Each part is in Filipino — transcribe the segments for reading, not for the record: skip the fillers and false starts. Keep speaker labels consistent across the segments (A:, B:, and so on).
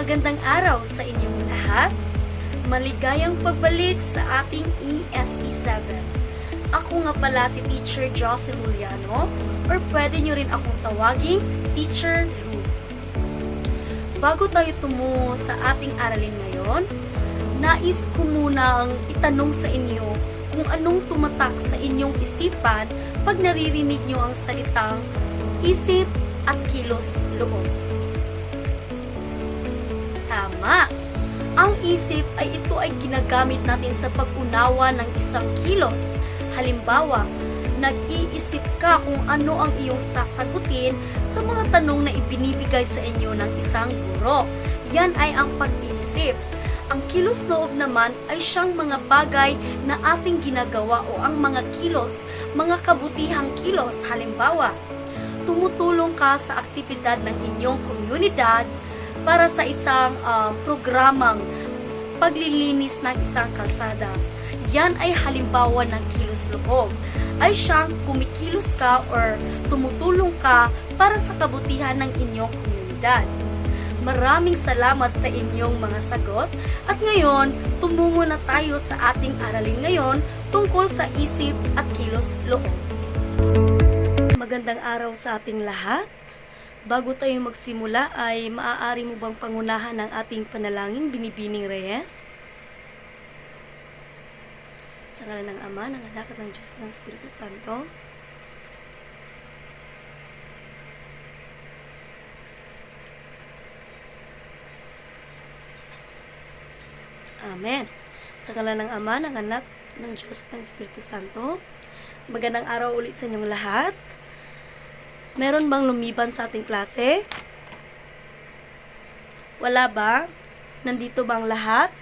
A: Magandang araw sa inyong lahat. Maligayang pagbalik sa ating ESP7. Ako nga pala si Teacher Jocelyn Juliano or pwede nyo rin akong tawaging Teacher Lu. Bago tayo tumungo sa ating aralin ngayon, nais ko munang itanong sa inyo kung anong tumatak sa inyong isipan pag naririnig nyo ang salitang isip at kilos loob. Tama! Ang isip ay ito ay ginagamit natin sa pag-unawa ng isang kilos. Halimbawa, nag-iisip ka kung ano ang iyong sasagutin sa mga tanong na ibinibigay sa inyo ng isang guro. Yan ay ang pag-iisip. Ang kilos loob naman ay siyang mga bagay na ating ginagawa o ang mga kilos, mga kabutihang kilos. Halimbawa, tumutulong ka sa aktibidad ng inyong komunidad para sa isang programang paglilinis ng isang kalsada. Yan ay halimbawa ng kilos loob. Ay siyang kumikilos ka or tumutulong ka para sa kabutihan ng inyong komunidad. Maraming salamat sa inyong mga sagot at ngayon, tumungo na tayo sa ating aralin ngayon tungkol sa isip at kilos loob. Magandang araw sa ating lahat. Bago tayo magsimula ay maaari mo bang pangunahan ang ating panalangin, Binibining Reyes? Sa ngalan ng Ama, ng Anak at ng Diyos at ng Espiritu Santo. Amen. Sa ngalan ng Ama, ng Anak, ng Diyos at ng Espiritu Santo. Magandang araw ulit sa inyong lahat. Meron bang lumiban sa ating klase? Wala ba? Nandito bang lahat?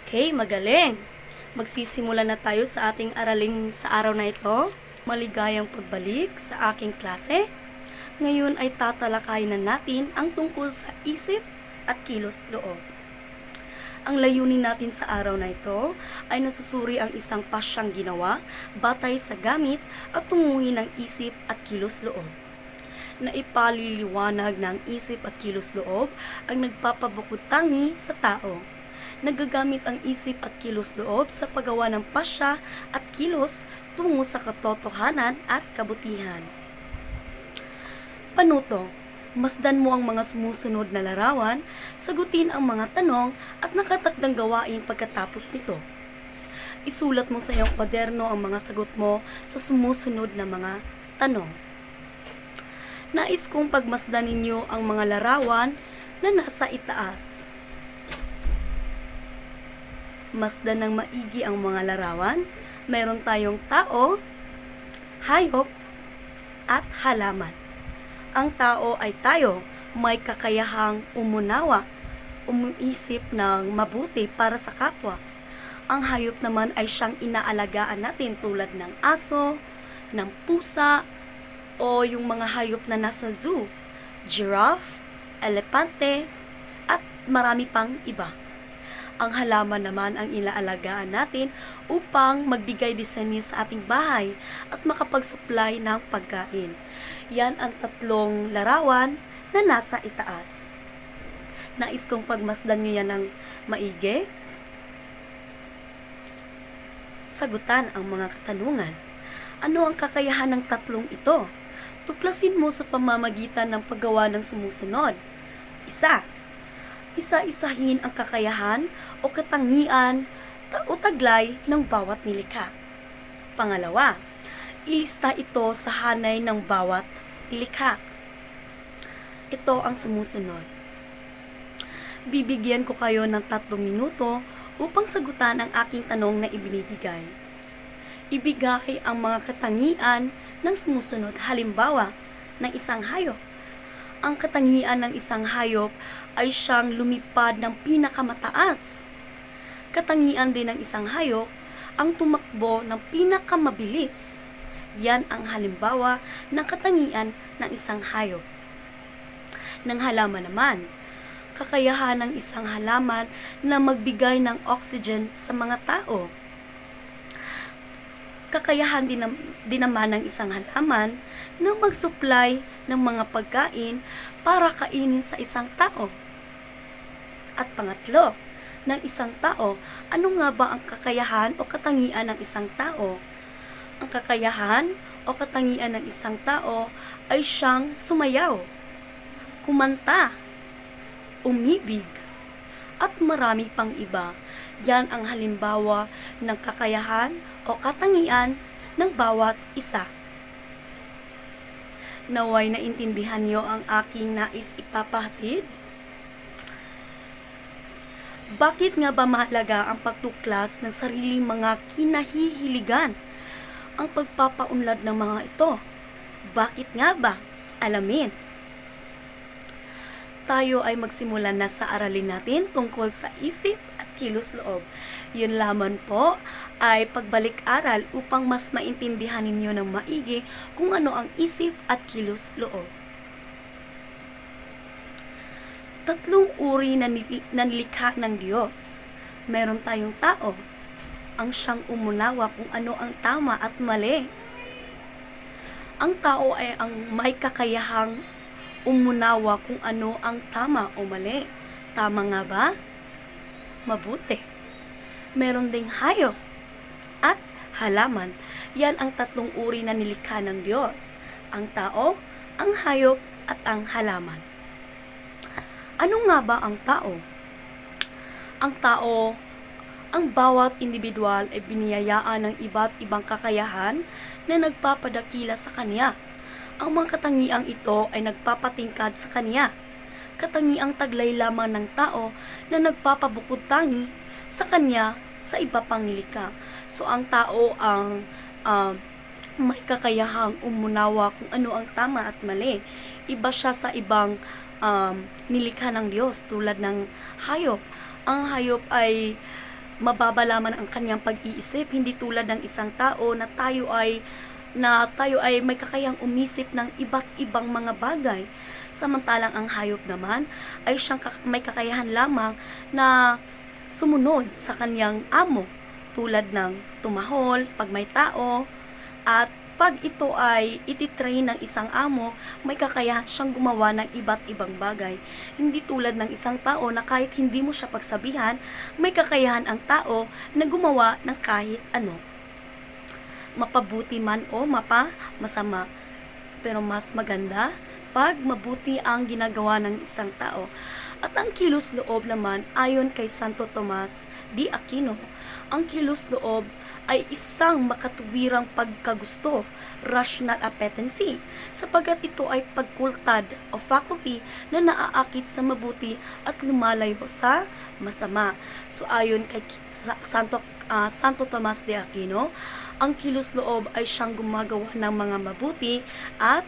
A: Okay, magaling. Magsisimula na tayo sa ating araling sa araw na ito. Maligayang pagbalik sa aking klase. Ngayon ay tatalakayin na natin ang tungkol sa isip at kilos loob. Ang layunin natin sa araw na ito ay nasusuri ang isang pasyang ginawa batay sa gamit at tunguhin ng isip at kilos loob. Na ipaliliwanag ng isip at kilos loob ang nagpapabukod-tangi sa tao. Nagagamit ang isip at kilos loob sa paggawa ng pasya at kilos tungo sa katotohanan at kabutihan. Panuto. Masdan mo ang mga sumusunod na larawan, sagutin ang mga tanong at nakatakdang gawain pagkatapos nito. Isulat mo sa iyong kwaderno ang mga sagot mo sa sumusunod na mga tanong. Nais kong pagmasdan ninyo ang mga larawan na nasa itaas. Masdan ng maigi ang mga larawan. Meron tayong tao, hayop, at halaman. Ang tao ay tayo, may kakayahang umunawa, umisip ng mabuti para sa kapwa. Ang hayop naman ay siyang inaalagaan natin tulad ng aso, ng pusa, o yung mga hayop na nasa zoo, giraffe, elepante, at marami pang iba. Ang halaman naman ang inaalagaan natin upang magbigay disenyo sa ating bahay at makapag-supply ng pagkain. Yan ang tatlong larawan na nasa itaas. Nais kong pagmasdan nyo yan ng maigi. Sagutan ang mga katanungan. Ano ang kakayahan ng tatlong ito? Tuklasin mo sa pamamagitan ng paggawa ng sumusunod. Isa-isahin ang kakayahan o katangian o taglay ng bawat nilikha. Pangalawa, ilista ito sa hanay ng bawat nilikha. Ito ang sumusunod. Bibigyan ko kayo ng 3 minuto upang sagutan ang aking tanong na ibinibigay. Ibigay ang mga katangian ng sumusunod. Halimbawa, ng isang hayop. Ang katangian ng isang hayop ay siyang lumipad ng pinakamataas. Katangian din ng isang hayop ang tumakbo ng pinakamabilis. Yan ang halimbawa ng katangian ng isang hayop. Ng halaman naman, kakayahan ng isang halaman na magbigay ng oxygen sa mga tao. kakayahan din naman ng isang halaman na mag-supply ng mga pagkain para kainin sa isang tao. At pangatlo, ng isang tao, ano nga ba ang kakayahan o katangian ng isang tao? Ang kakayahan o katangian ng isang tao ay siyang sumayaw, kumanta, umibig, at marami pang iba. Yan ang halimbawa ng kakayahan o katangian ng bawat isa. Naway naintindihan niyo ang aking nais ipapahatid? Bakit nga ba mahalaga ang pagtuklas ng sariling mga kinahihiligan? Ang pagpapaunlad ng mga ito. Bakit nga ba? Alamin. Tayo ay magsimula na sa aralin natin tungkol sa isip at kilos loob. Yun lamang po ay pagbalik-aral upang mas maintindihan ninyo ng maigi kung ano ang isip at kilos loob. Tatlong uri na nilikha ng Diyos. Meron tayong tao, ang siyang umunawa kung ano ang tama at mali. Ang tao ay ang may kakayahang umunawa kung ano ang tama o mali. Tama nga ba? Mabuti. Meron ding hayop at halaman. Yan ang tatlong uri na nilikha ng Diyos. Ang tao, ang hayop at ang halaman. Ano nga ba ang tao? Ang tao, ang bawat individual ay biniyayaan ng iba't ibang kakayahan na nagpapadakila sa kanya. Ang mga katangiang ito ay nagpapatingkad sa kanya. Katangiang taglay lamang ng tao na nagpapabukod tangi sa kanya sa iba pang nilikha. So ang tao ang may kakayahang umunawa kung ano ang tama at mali. Iba siya sa ibang nilikha ng Diyos tulad ng hayop. Ang hayop ay mababa lamang ang kanyang pag-iisip, hindi tulad ng isang tao na tayo ay may kakayang umisip ng iba't ibang mga bagay. Samantalang ang hayop naman ay siyang may kakayahan lamang na sumunod sa kanyang amo, tulad ng tumahol pag may tao, at pag ito ay ititrain ng isang amo, may kakayahan siyang gumawa ng iba't ibang bagay. Hindi tulad ng isang tao na kahit hindi mo siya pagsabihan, may kakayahan ang tao na gumawa ng kahit ano. Mapabuti man o masama. Pero mas maganda pag mabuti ang ginagawa ng isang tao. At ang kilos loob naman, ayon kay Santo Tomas de Aquino, ang kilos loob ay isang makatuwirang pagkagusto, rational appetency, sapagkat ito ay pagkultad o faculty na naaakit sa mabuti at lumalayo sa masama. So ayon kay Santo Tomas de Aquino, ang kilos loob ay siyang gumagawa ng mga mabuti at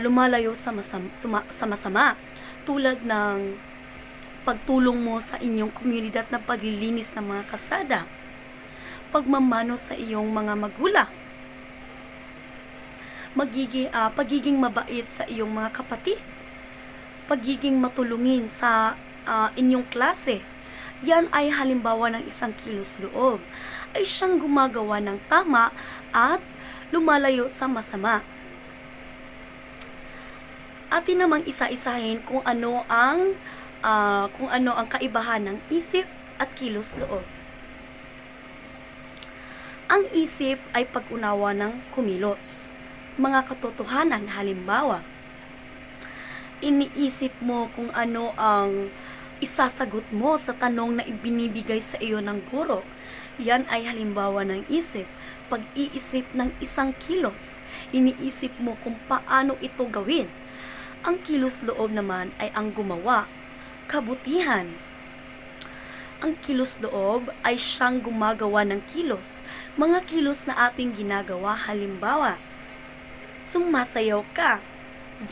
A: lumalayo sa masama, tulad ng pagtulong mo sa inyong komunidad na paglilinis ng mga kalsada, pagmamano sa iyong mga magulang, pagiging mabait sa iyong mga kapatid, pagiging matulungin sa inyong klase. Yan ay halimbawa ng isang kilos loob. Ay siyang gumagawa ng tama at lumalayo sa masama. Atin namang isa-isahin kung ano ang kaibahan ng isip at kilos loob. Ang isip ay pag-unawa ng kumilos. Mga katotohanan, halimbawa, iniisip mo kung ano ang isasagot mo sa tanong na ibinibigay sa iyo ng guro. Yan ay halimbawa ng isip. Pag-iisip ng isang kilos, iniisip mo kung paano ito gawin. Ang kilos loob naman ay ang gumawa, kabutihan. Ang kilos loob ay siyang gumagawa ng kilos. Mga kilos na ating ginagawa, halimbawa, sumasayaw ka.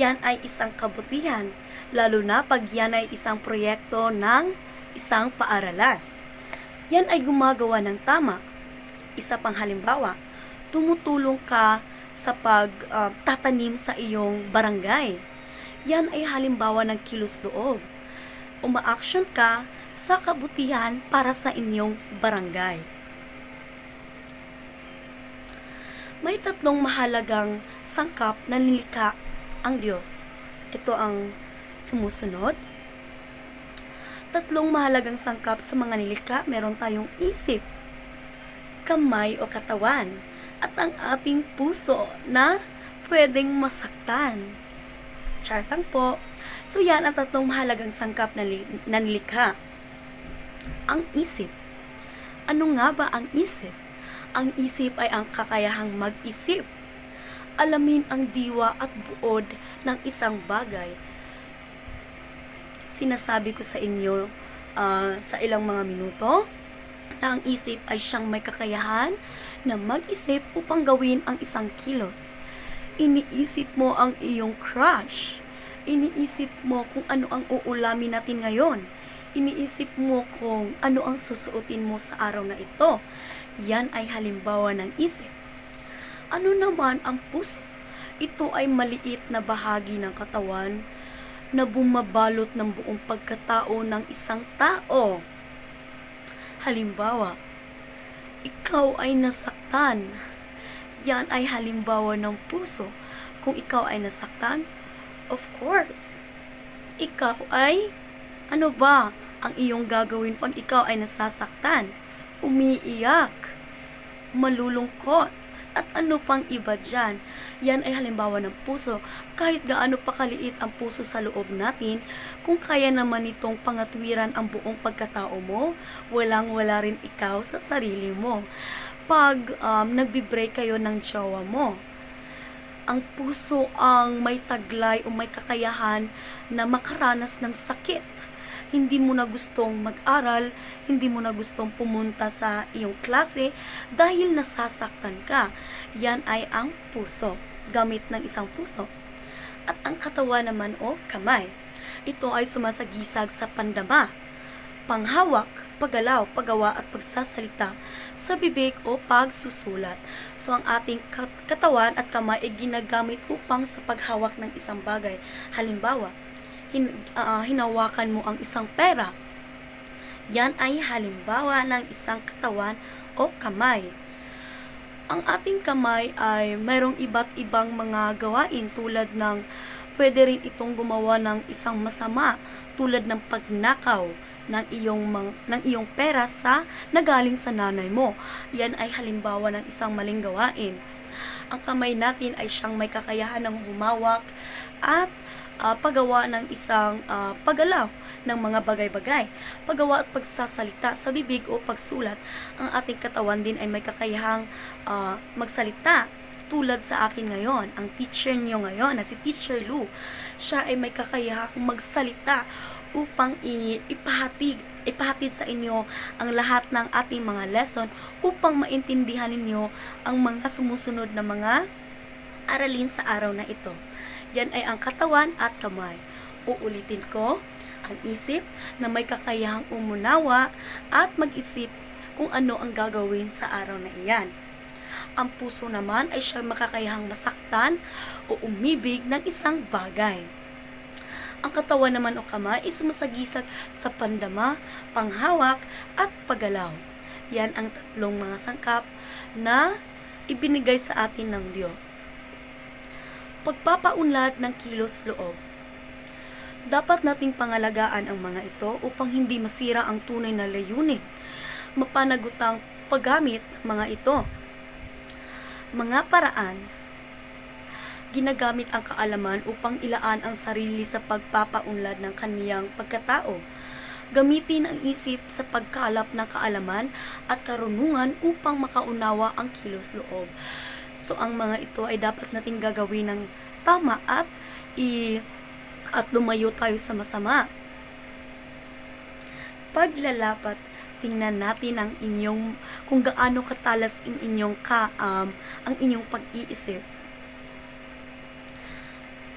A: Yan ay isang kabutihan, lalo na pag yan ay isang proyekto ng isang paaralan. Yan ay gumagawa ng tama. Isa pang halimbawa, tumutulong ka sa pagtatanim sa iyong barangay. Yan ay halimbawa ng kilos loob. Uma-action ka sa kabutihan para sa inyong barangay. May tatlong mahalagang sangkap na nilikha ang Diyos. Ito ang sumusunod. Tatlong mahalagang sangkap sa mga nilikha, meron tayong isip, kamay o katawan, at ang ating puso na pwedeng masaktan. Chartang po. So yan ang tatlong mahalagang sangkap na nilikha. Ang isip. Ano nga ba ang isip? Ang isip ay ang kakayahang mag-isip. Alamin ang diwa at buod ng isang bagay. Sinasabi ko sa inyo sa ilang mga minuto na ang isip ay siyang may kakayahan na mag-isip upang gawin ang isang kilos. Iniisip mo ang iyong crush. Iniisip mo kung ano ang uulamin natin ngayon. Iniisip mo kung ano ang susuotin mo sa araw na ito. Yan ay halimbawa ng isip. Ano naman ang puso? Ito ay maliit na bahagi ng katawan na bumabalot ng buong pagkatao ng isang tao. Halimbawa, ikaw ay nasaktan. Yan ay halimbawa ng puso. Kung ikaw ay nasaktan, of course, ikaw ay, ano ba ang iyong gagawin pag ikaw ay nasasaktan? Umiiyak, malulungkot, at ano pang iba dyan. Yan ay halimbawa ng puso. Kahit gaano pa kaliit ang puso sa loob natin, kung kaya naman itong pangatwiran ang buong pagkatao mo, walang-wala rin ikaw sa sarili mo. Pag nagbe-break kayo ng jowa mo, ang puso ang may taglay o may kakayahan na makaranas ng sakit. Hindi mo na gustong mag-aral, hindi mo na gustong pumunta sa iyong klase dahil nasasaktan ka. Yan ay ang puso, gamit ng isang puso. At ang katawan naman o kamay, ito ay sumasagisag sa pandama, panghawak, paggalaw, paggawa at pagsasalita sa bibig o pagsusulat. So ang ating katawan at kamay ay ginagamit upang sa paghawak ng isang bagay. Halimbawa, hinawakan mo ang isang pera. Yan ay halimbawa ng isang katawan o kamay. Ang ating kamay ay mayroong iba't ibang mga gawain tulad ng pwede rin itong gumawa ng isang masama tulad ng pagnakaw ng iyong pera sa nagaling sa nanay mo. Yan ay halimbawa ng isang maling gawain. Ang kamay natin ay siyang may kakayahan ng humawak at paggawa ng isang paggalaw ng mga bagay-bagay, paggawa at pagsasalita sa bibig o pagsulat. Ang ating katawan din ay may kakayahang magsalita. Tulad sa akin ngayon, ang teacher niyo ngayon na si Teacher Lou, siya ay may kakayahang magsalita upang ipahatid sa inyo ang lahat ng ating mga lesson upang maintindihan ninyo ang mga sumusunod na mga aralin sa araw na ito. Yan ay ang katawan at kamay. Uulitin ko, ang isip na may kakayahang umunawa at mag-isip kung ano ang gagawin sa araw na iyan. Ang puso naman ay siyang makakayahang masaktan o umibig ng isang bagay. Ang katawan naman o kamay ay sumasagisag sa pandama, panghawak at paggalaw. Yan ang tatlong mga sangkap na ibinigay sa atin ng Diyos. Pagpapaunlad ng kilos loob. Dapat nating pangalagaan ang mga ito upang hindi masira ang tunay na layunin. Mapanagutang paggamit ng mga ito. Mga paraan. Ginagamit ang kaalaman upang ilaan ang sarili sa pagpapaunlad ng kaniyang pagkatao. Gamitin ang isip sa pagkalap ng kaalaman at karunungan upang makaunawa ang kilos loob. So, ang mga ito ay dapat nating gagawin ng tama at lumayo tayo sa masama. Paglalapat, tingnan natin ang kung gaano katalas ang inyong pag-iisip.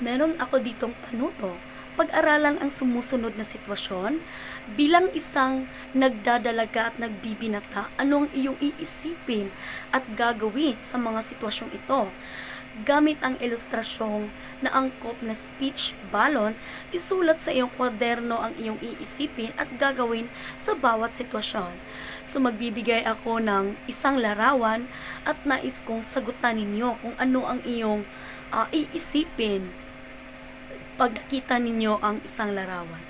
A: Meron ako ditong panuto. Pag-aralan ang sumusunod na sitwasyon bilang isang nagdadalaga at nagbibinata, ano ang iyong iisipin at gagawin sa mga sitwasyong ito. Gamit ang ilustrasyong na angkop na speech balon, isulat sa iyong kwaderno ang iyong iisipin at gagawin sa bawat sitwasyon. So magbibigay ako ng isang larawan at nais kong sagutan ninyo kung ano ang iyong iisipin pag nakita ninyo ang isang larawan.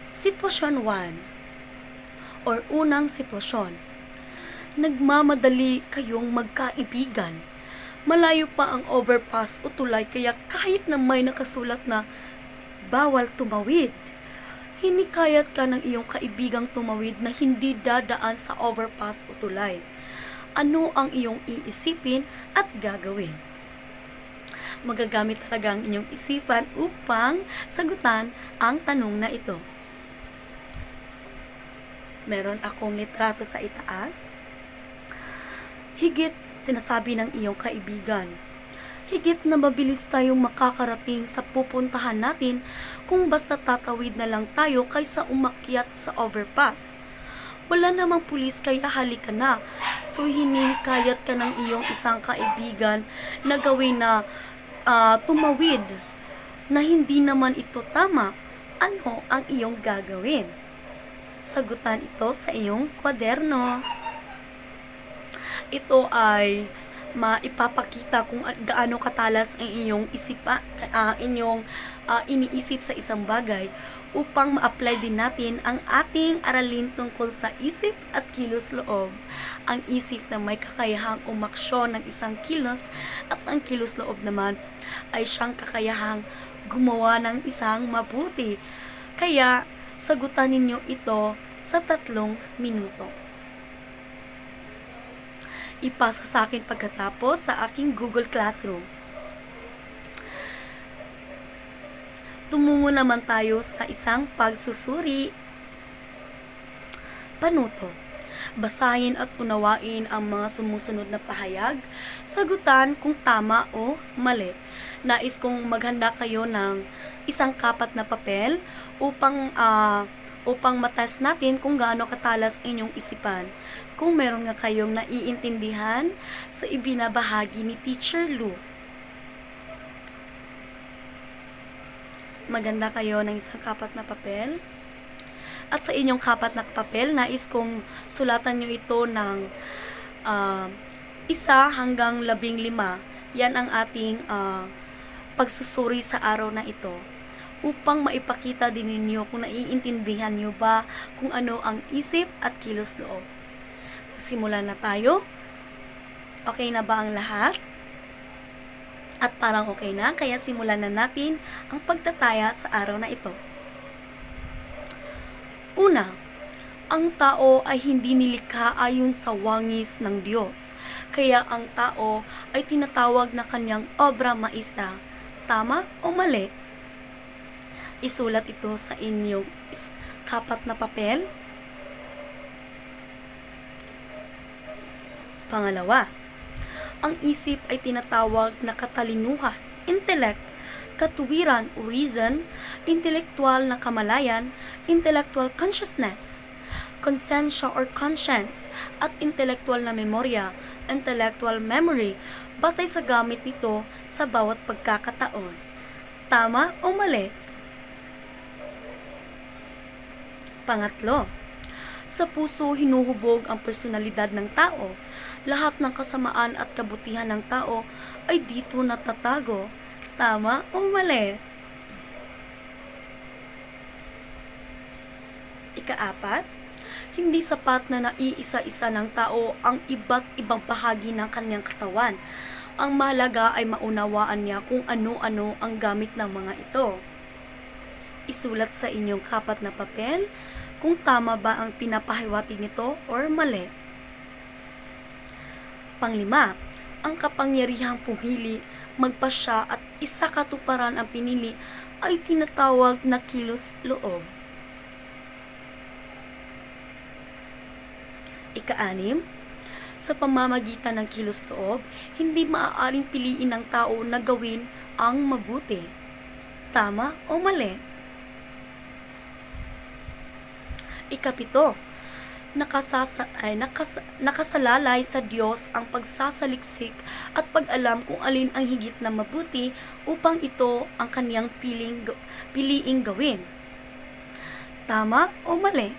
A: Sitwasyon 1 or unang sitwasyon. Nagmamadali kayong magkaibigan. Malayo pa ang overpass o tulay kaya kahit na may nakasulat na bawal tumawid, hinikayat ka ng iyong kaibigang tumawid na hindi dadaan sa overpass o tulay. Ano ang iyong iisipin at gagawin? Magagamit talaga ang inyong isipan upang sagutan ang tanong na ito. Meron akong litrato sa itaas. Higit sinasabi ng iyong kaibigan, higit na mabilis tayong makakarating sa pupuntahan natin kung basta tatawid na lang tayo kaysa umakyat sa overpass. Wala namang pulis kaya halika na. So hinihikayat ka ng iyong isang kaibigan na gawin na tumawid na hindi naman ito tama. Ano ang iyong gagawin? Sagutan ito sa iyong kwaderno. Ito ay maipapakita kung gaano katalas ang inyong iniisip sa isang bagay upang ma-apply din natin ang ating aralin tungkol sa isip at kilos loob. Ang isip na may kakayahang umaksyon ng isang kilos at ang kilos loob naman ay siyang kakayahang gumawa ng isang mabuti. Kaya sagutan ninyo ito sa 3 minuto. Ipasa sa akin pagkatapos sa aking Google Classroom. Tumungo naman tayo sa isang pagsusuri. Panuto. Basahin at unawain ang mga sumusunod na pahayag. Sagutan kung tama o mali. Nais kong maghanda kayo ng isang kapat na papel upang matest natin kung gaano katalas inyong isipan. Kung meron nga kayong naiintindihan sa ibinabahagi ni Teacher Lou. Maganda kayo ng isang kapat na papel. At sa inyong kapat na papel, nais kong sulatan nyo ito ng 1 hanggang 15. Yan ang ating pagsusuri sa araw na ito. Upang maipakita din ninyo kung naiintindihan nyo ba kung ano ang isip at kilos loob. Simulan na tayo. Okay na ba ang lahat? At parang okay na, kaya simulan na natin ang pagtataya sa araw na ito. Una, ang tao ay hindi nilikha ayon sa wangis ng Diyos. Kaya ang tao ay tinatawag na kanyang obra maestra. Tama o mali? Isulat ito sa inyong kapat na papel. Pangalawa, ang isip ay tinatawag na katalinuhan, intellect, katuwiran o reason, intellectual na kamalayan, intellectual consciousness, konsensya or conscience, at intellectual na memorya, intellectual memory, batay sa gamit nito sa bawat pagkakataon. Tama o mali? Pangatlo, sa puso hinuhubog ang personalidad ng tao. Lahat ng kasamaan at kabutihan ng tao ay dito natatago. Tama o mali? Ika-4, hindi sapat na naiisa-isa ng tao ang iba't ibang bahagi ng kanyang katawan. Ang mahalaga ay maunawaan niya kung ano-ano ang gamit ng mga ito. Isulat sa inyong kapat na papel kung tama ba ang pinapahiwatig nito or mali. Panglima, ang kapangyarihang pumili, magpasya at isakatuparan ang pinili ay tinatawag na kilos loob. Ika-6, sa pamamagitan ng kilos loob, hindi maaaring piliin ng tao na gawin ang mabuti. Tama o mali? Ika-7, Nakasalalay sa Diyos ang pagsasaliksik at pag-alam kung alin ang higit na mabuti upang ito ang kaniyang piliing gawin. Tama o mali?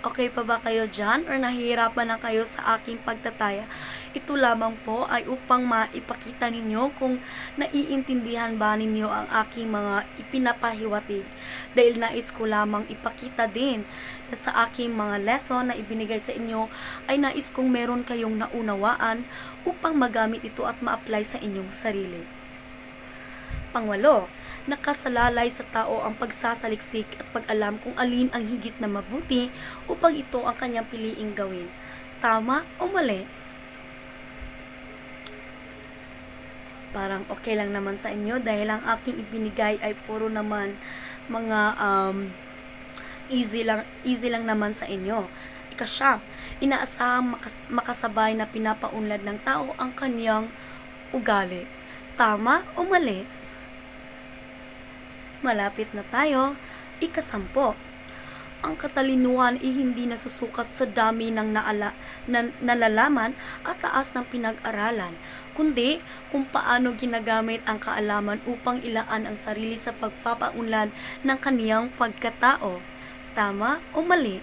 A: Okay pa ba kayo dyan or nahihirapan na kayo sa aking pagtataya? Ito lamang po ay upang maipakita ninyo kung naiintindihan ba ninyo ang aking mga ipinapahiwatig. Dahil nais ko lamang ipakita din na sa aking mga lesson na ibinigay sa inyo ay nais kong meron kayong naunawaan upang magamit ito at ma-apply sa inyong sarili. Pangwalo, nakasalalay sa tao ang pagsasaliksik at pag-alam kung alin ang higit na mabuti upang ito ang kanyang piliing gawin. Tama o mali? Parang okay lang naman sa inyo dahil ang aking ibinigay ay puro naman mga easy lang naman sa inyo. Ika-7, inaasahang makasabay na pinapaunlad ng tao ang kanyang ugali. Tama o mali? Malapit na tayo. Ika-10, ang katalinuhan ay hindi nasusukat sa dami ng nalalaman at taas ng pinag-aralan, kundi kung paano ginagamit ang kaalaman upang ilaan ang sarili sa pagpapaunlad ng kaniyang pagkatao. Tama o mali?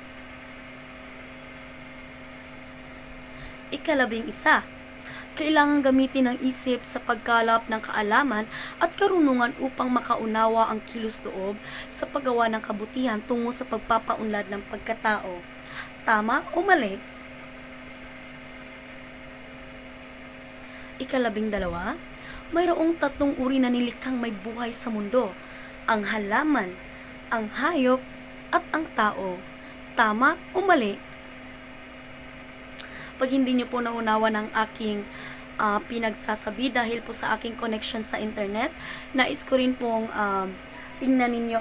A: Ika-11, kailangan gamitin ang isip sa pagkalap ng kaalaman at karunungan upang makaunawa ang kilos-loob sa paggawa ng kabutihan tungo sa pagpapaunlad ng pagkatao. Tama o mali? Ika-12, mayroong 3 uri na nilikhang may buhay sa mundo: ang halaman, ang hayop, at ang tao. Tama o mali? Pag hindi nyo po naunawa ng aking pinagsasabi dahil po sa aking connection sa internet, nais ko rin pong tingnan ninyo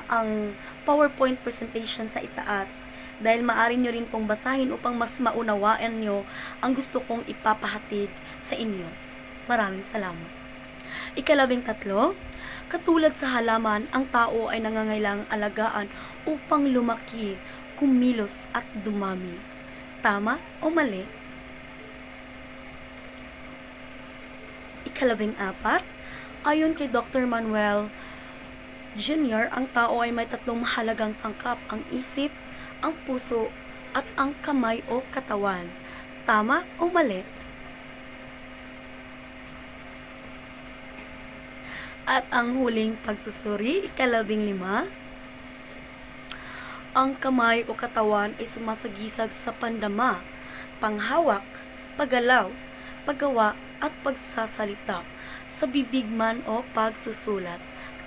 A: ang PowerPoint presentation sa itaas dahil maaari nyo rin pong basahin upang mas maunawaan nyo ang gusto kong ipapahatid sa inyo. Maraming salamat. Ika-13, katulad sa halaman, ang tao ay nangangailangang alagaan upang lumaki, kumilos at dumami. Tama o mali? Ika-14, ayon kay Dr. Manuel Jr., ang tao ay may 3 mahalagang sangkap: ang isip, ang puso, at ang kamay o katawan. Tama o mali? At ang huling pagsusuri, ika-15, ang kamay o katawan ay sumasagisag sa pandama, panghawak, paggalaw, paggawa at pagsasalita, sa bibig man o pagsusulat.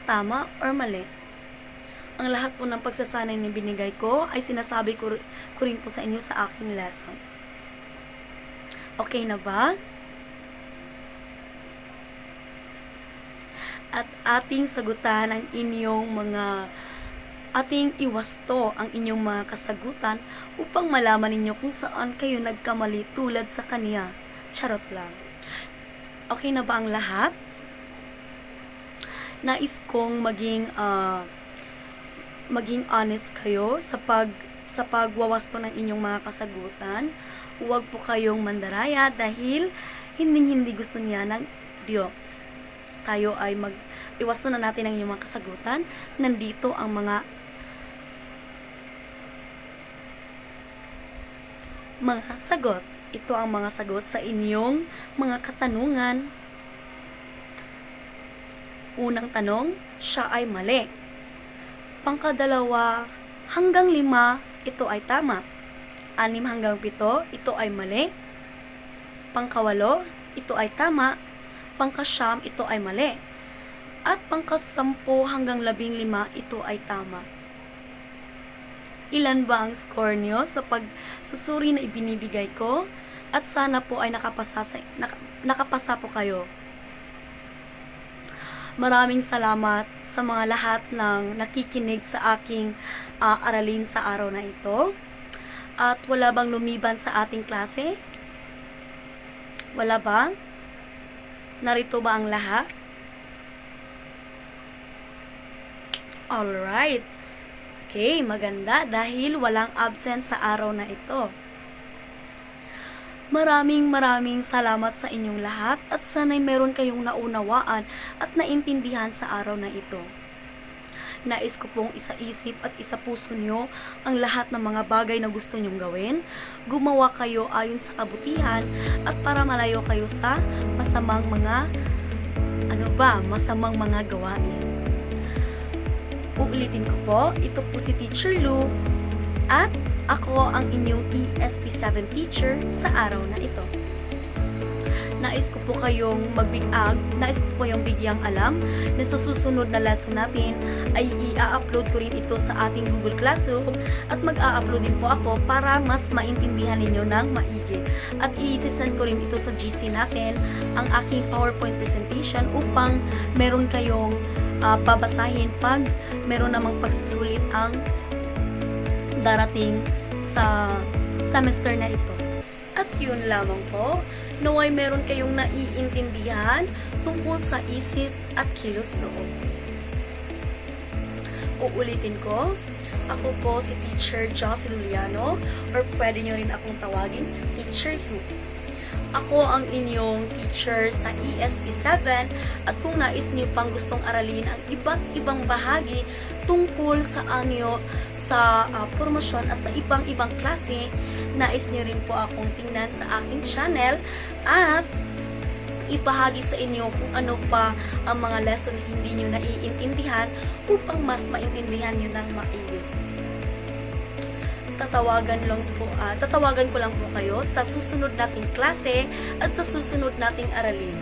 A: Tama or mali? Ang lahat po ng pagsasanay na binigay ko ay sinasabi ko rin po sa inyo sa aking lesson. Okay na ba? At ating sagutan ang inyong ating iwasto ang inyong mga kasagutan upang malaman ninyo kung saan kayo nagkamali tulad sa kanya. Charot lang. Okay na ba ang lahat? Nais kong maging honest kayo sa pagwawasto ng inyong mga kasagutan. Huwag po kayong mandaraya dahil hindi gusto niya ng Diyos. Tayo ay iwasto na natin ang inyong mga kasagutan. Nandito ang mga sagot. Ito ang mga sagot sa inyong mga katanungan. Unang tanong, siya ay mali. Pangkadalawa hanggang 5, ito ay tama. 6 hanggang 7, ito ay mali. Pangkawalo, ito ay tama. Pangkasyam, ito ay mali. At pangka-10 hanggang 15, ito ay tama. Ilan ba ang score nyo sa pagsusuri na ibinibigay ko? At sana po ay nakapasa po kayo. Maraming salamat sa mga lahat ng nakikinig sa aking aralin sa araw na ito. At wala bang lumiban sa ating klase? Wala ba? Narito ba ang lahat? Alright. Okay, maganda dahil walang absent sa araw na ito. Maraming salamat sa inyong lahat at sana'y meron kayong naunawaan at naintindihan sa araw na ito. Nais ko pong isaisip at isapuso nyo ang lahat ng mga bagay na gusto nyong gawin, gumawa kayo ayon sa kabutihan at para malayo kayo sa masamang mga gawain. Uulitin ko po, ito po si Teacher Lou at ako ang inyong ESP7 teacher sa araw na ito. Nais ko po kayong bigyang alam na sa susunod na lesson natin ay i-upload ko rin ito sa ating Google Classroom at mag-a-upload din po ako para mas maintindihan ninyo ng maigi. At i-send ko rin ito sa GC natin ang aking PowerPoint presentation upang meron kayong babasahin pag meron namang pagsusulit ang darating sa semester na ito. At yun lamang po, naway meron kayong naiintindihan tungkol sa isip at kilos loob. Uulitin ko, ako po si Teacher Josie Luliano or pwede nyo rin akong tawagin Teacher Lou. Ako ang inyong teacher sa ESP7 at kung nais niyo pang gustong aralin ang iba't ibang bahagi tungkol sa promosyon at sa ibang klase, nais niyo rin po akong tingnan sa aking channel at ibahagi sa inyo kung ano pa ang mga lesson na hindi nyo naiintindihan upang mas maintindihan nyo ng maigi. Tatawagan ko lang po kayo sa susunod nating klase at sa susunod nating aralin.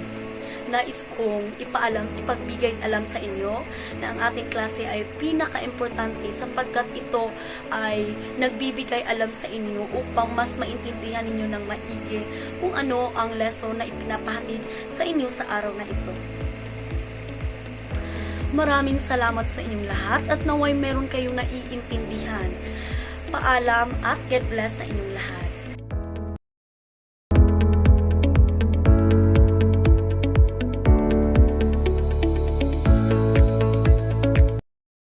A: Nais kong ipagbigay alam sa inyo na ang ating klase ay pinaka-importante sapagkat ito ay nagbibigay alam sa inyo upang mas maintindihan ninyo ng maigi kung ano ang lesson na ipinapahatid sa inyo sa araw na ito. Maraming salamat sa inyong lahat at naway meron kayong naiintindihan. Paalam at God bless sa inyong lahat.